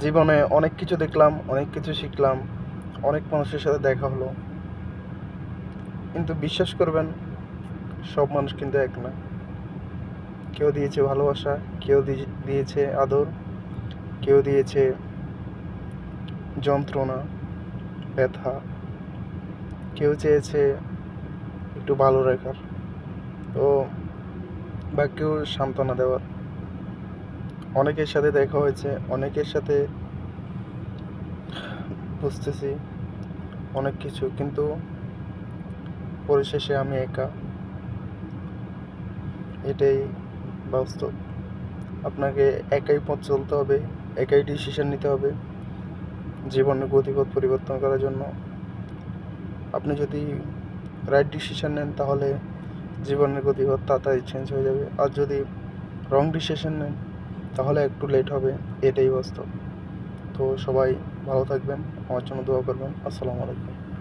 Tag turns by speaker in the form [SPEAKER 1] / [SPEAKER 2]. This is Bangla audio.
[SPEAKER 1] জীবনে অনেক কিছু দেখলাম, অনেক কিছু শিখলাম, অনেক মানুষের সাথে দেখা হলো। কিন্তু বিশ্বাস করবেন, সব মানুষ কিন্তু এক না। কেউ দিয়েছে ভালোবাসা, কেউ দিয়েছে আদর, কেউ দিয়েছে যন্ত্রণা, ব্যথা, কেউ চেয়েছে একটু ভালো রাখার, তো বা কেউ সান্ত্বনা দেওয়ার। অনেকের সাথে দেখা হয়েছে, অনেকের সাথে বুঝতেছি অনেক কিছু, কিন্তু পরিশেষে আমি একা। এটাই বাস্তব। আপনাকে একাই পথ চলতে হবে, একাই ডিসিশন নিতে হবে জীবনের গতিপথ পরিবর্তন করার জন্য। আপনি যদি রাইট ডিসিশন নেন, তাহলে জীবনের গতিপথ তাড়াতাড়ি চেঞ্জ হয়ে যাবে। আর যদি রং ডিসিশন নেন, তাহলে একটু লেট হবে। এটাই বাস্তব। তো সবাই ভালো থাকবেন, আমার জন্য দোয়া করবেন। আসসালামু আলাইকুম।